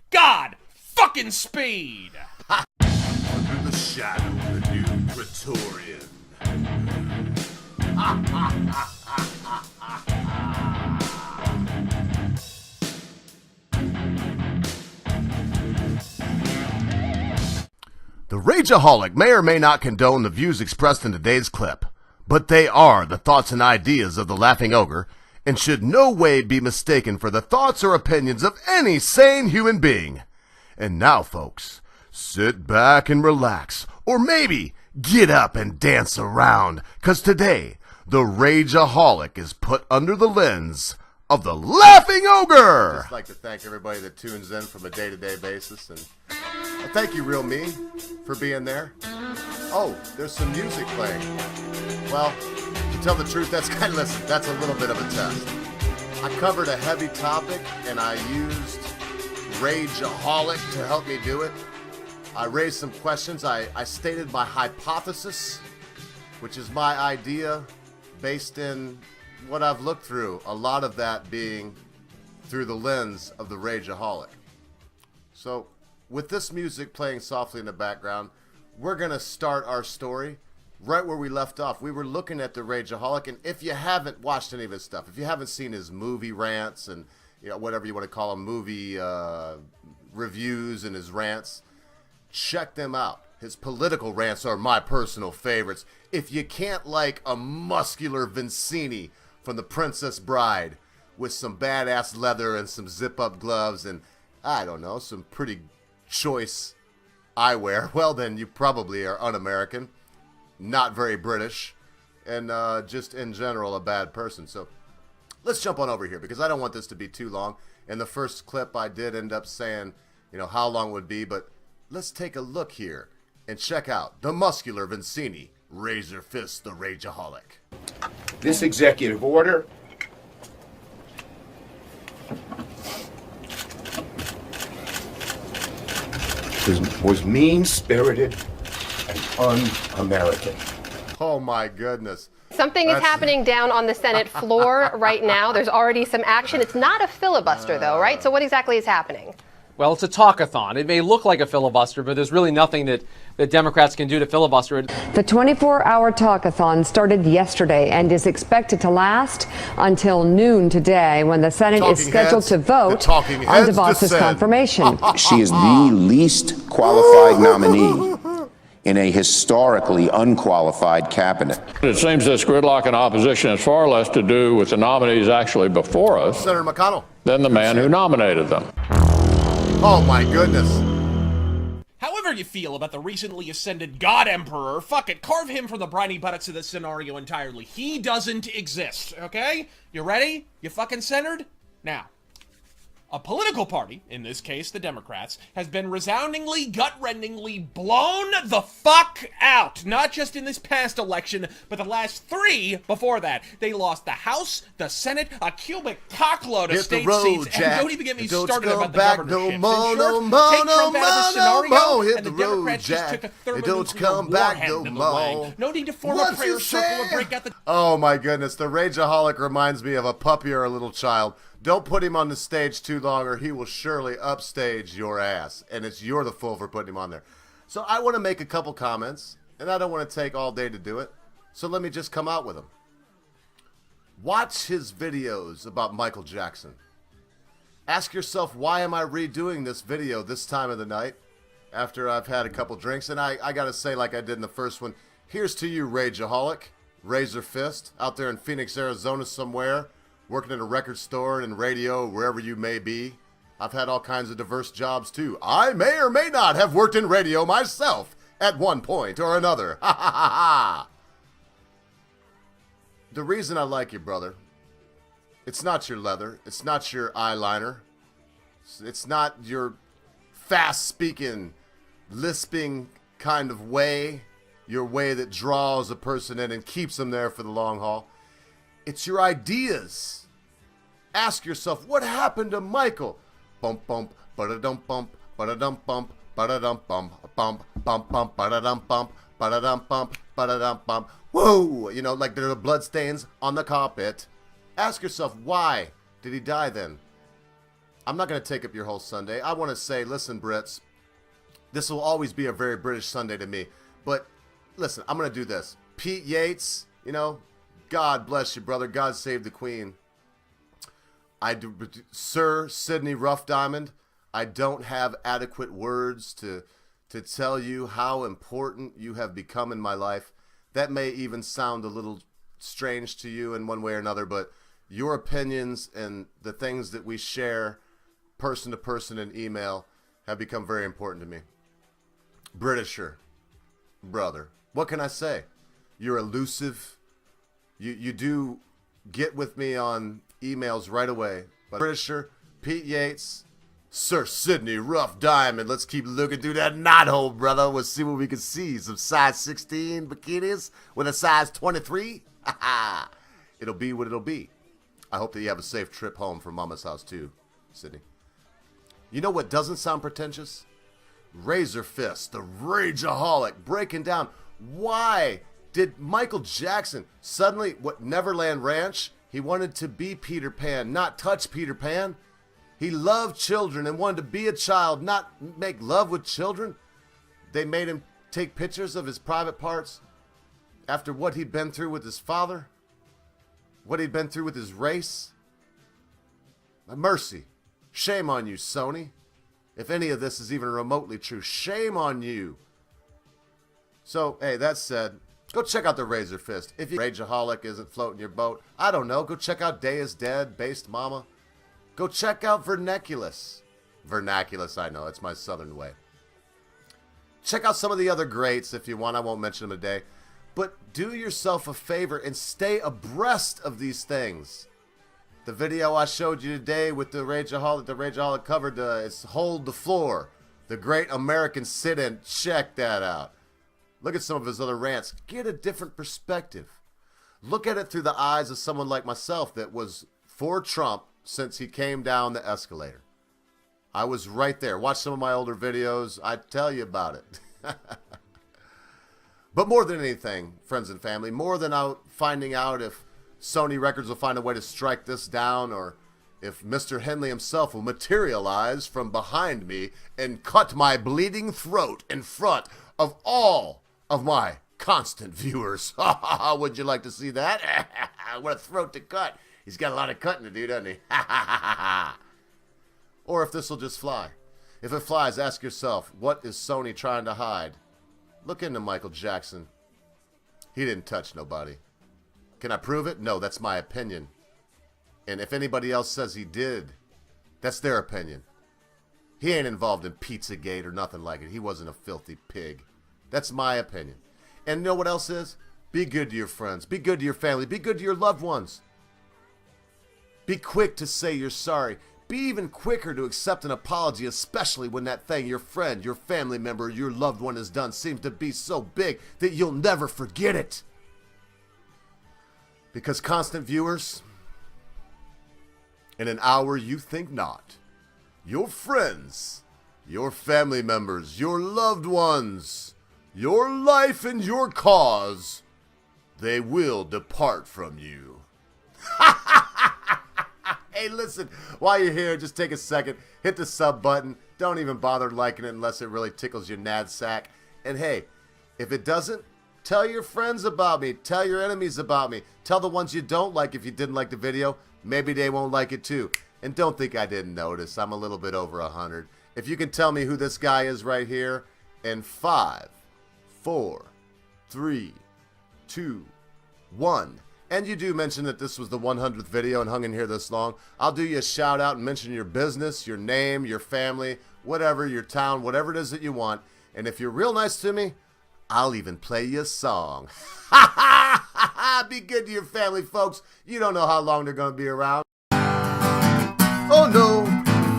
God fucking speed! Under the shadow of the new Praetorian. The Rageaholic may or may not condone the views expressed in today's clip, but they are the thoughts and ideas of the Laughing Ogre, and should no way be mistaken for the thoughts or opinions of any sane human being. And now, folks, sit back and relax, or maybe get up and dance around, 'cause today, the Rageaholic is put under the lens of the Laughing Ogre! I'd just like to thank everybody that tunes in from a day-to-day basis, and thank you, Real Me, for being there. Oh, there's some music playing. Well, to tell the truth, that's a little bit of a test. I covered a heavy topic, and I used Rageaholic to help me do it. I raised some questions. I stated my hypothesis, which is my idea based in what I've looked through, a lot of that being through the lens of the Rageaholic. So, with this music playing softly in the background, we're going to start our story right where we left off. We were looking at the Rageaholic, and if you haven't watched any of his stuff, if you haven't seen his movie rants and whatever you want to call them, movie reviews and his rants, check them out. His political rants are my personal favorites. If you can't like a muscular Vincini from The Princess Bride with some badass leather and some zip-up gloves and, I don't know, some pretty choice eyewear, well then you probably are un-American, not very British, and just in general a bad person. So let's jump on over here because I don't want this to be too long. In the first clip I did end up saying, how long it would be, but let's take a look here and check out the muscular Vincini, Razor Fist the Rageaholic. This executive order was mean-spirited and un-American. Oh my goodness. Something is happening down on the Senate floor right now. There's already some action. It's not a filibuster though, right? So what exactly is happening? Well, it's a talkathon. It may look like a filibuster, but there's really nothing that Democrats can do to filibuster it. The 24-hour talkathon started yesterday and is expected to last until noon today when the Senate is scheduled to vote on DeVos's confirmation. She is the least qualified nominee in a historically unqualified cabinet. It seems this gridlock in opposition has far less to do with the nominees actually before us Senator McConnell than the man who nominated them. Oh my goodness. However you feel about the recently ascended God Emperor, fuck it, carve him from the briny buttocks of this scenario entirely. He doesn't exist, okay? You ready? You fucking centered? Now, a political party, in this case the Democrats, has been resoundingly, gut-rendingly blown the fuck out. Not just in this past election, but the last 3 before that. They lost the House, the Senate, a cubic cockload of state seats, and don't even get me started about the governorships. Take Trump out of the scenario, and the Democrats just took a thermonuclear warhead to the leg. No need to form a prayer circle or break out the... Oh my goodness, the Rageaholic reminds me of a puppy or a little child. Don't put him on the stage too long or he will surely upstage your ass. And you're the fool for putting him on there. So I want to make a couple comments, and I don't want to take all day to do it. So let me just come out with them. Watch his videos about Michael Jackson. Ask yourself, why am I redoing this video this time of the night after I've had a couple drinks? And I got to say, like I did in the first one, here's to you, Rageaholic, Razor Fist, out there in Phoenix, Arizona somewhere, working at a record store and radio, wherever you may be. I've had all kinds of diverse jobs too. I may or may not have worked in radio myself at one point or another. Ha ha ha ha. The reason I like you, brother, it's not your leather. It's not your eyeliner. It's not your fast-speaking, lisping kind of way. Your way that draws a person in and keeps them there for the long haul. It's your ideas. Ask yourself, what happened to Michael? Bump, bump, ba-da-dump, bump, ba-da-dump, bump, ba-da-dump, bump, bump, bump, bump, ba-da-dump, bump, ba-da-dump, bump, ba-da-dump, bump. Whoa! Like there are bloodstains on the carpet. Ask yourself, why did he die then? I'm not going to take up your whole Sunday. I want to say, listen, Brits, this will always be a very British Sunday to me. But listen, I'm going to do this. Pete Yates, you know, God bless you, brother. God save the Queen. Sir Sidney Rough Diamond, I don't have adequate words to tell you how important you have become in my life. That may even sound a little strange to you in one way or another, but your opinions and the things that we share person to person in email have become very important to me. Britisher, brother, what can I say? You're elusive. You do get with me on emails right away. But Britisher, Pete Yates, Sir Sidney Rough Diamond, let's keep looking through that knothole, brother. We'll see what we can see. Some size 16 bikinis with a size 23. It'll be what it'll be. I hope that you have a safe trip home from Mama's house too, Sidney. You know what doesn't sound pretentious? Razor Fist, the Rageaholic, breaking down why did Michael Jackson suddenly, Neverland Ranch, he wanted to be Peter Pan, not touch Peter Pan. He loved children and wanted to be a child, not make love with children. They made him take pictures of his private parts after what he'd been through with his father, what he'd been through with his race. Mercy. Shame on you, Sony. If any of this is even remotely true, shame on you. So, hey, that said, go check out the Razor Fist. If you Rageaholic isn't floating your boat, I don't know, go check out Day is Dead, Based Mama. Go check out Vernaculus. Vernaculus, I know, it's my southern way. Check out some of the other greats if you want. I won't mention them today. But do yourself a favor and stay abreast of these things. The video I showed you today with the Rageaholic covered, it's Hold the Floor, the Great American Sit-In. Check that out. Look at some of his other rants. Get a different perspective. Look at it through the eyes of someone like myself that was for Trump since he came down the escalator. I was right there. Watch some of my older videos. I tell you about it. But more than anything, friends and family, more than finding out if Sony Records will find a way to strike this down or if Mr. Henley himself will materialize from behind me and cut my bleeding throat in front of all of my constant viewers. Would you like to see that? What a throat to cut. He's got a lot of cutting to do, doesn't he? Or if this will just fly. If it flies, ask yourself, what is Sony trying to hide? Look into Michael Jackson. He didn't touch nobody. Can I prove it? No, that's my opinion. And if anybody else says he did, that's their opinion. He ain't involved in Pizzagate or nothing like it. He wasn't a filthy pig. That's my opinion. And you know what else is? Be good to your friends. Be good to your family. Be good to your loved ones. Be quick to say you're sorry. Be even quicker to accept an apology, especially when that thing your friend, your family member, your loved one has done seems to be so big that you'll never forget it. Because constant viewers, in an hour you think not, your friends, your family members, your loved ones, your life and your cause, they will depart from you. Hey, listen, while you're here, just take a second, hit the sub button. Don't even bother liking it unless it really tickles your nad sack. And hey, if it doesn't, tell your friends about me. Tell your enemies about me. Tell the ones you don't like if you didn't like the video. Maybe they won't like it too. And don't think I didn't notice. I'm a little bit over 100. If you can tell me who this guy is right here in 5, 4, 3, 2, 1. And you do mention that this was the 100th video and hung in here this long, I'll do you a shout out and mention your business, your name, your family, whatever, your town, whatever it is that you want. And if you're real nice to me, I'll even play you a song. Ha ha ha ha! Be good to your family, folks. You don't know how long they're going to be around. Oh no,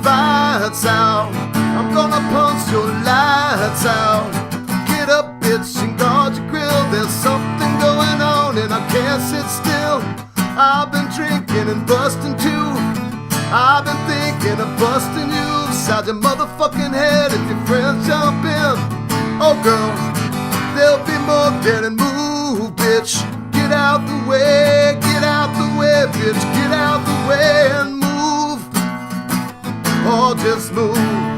lights out. I'm gonna punch your lights out. Get up, bitch, and guard your grill. There's something going on and I can't sit still. I've been drinking and busting too. I've been thinking of busting you upside your motherfucking head if your friends jump in. Oh girl, there'll be more getting moved, bitch. Get out the way, bitch. Get out the way and move. or just move.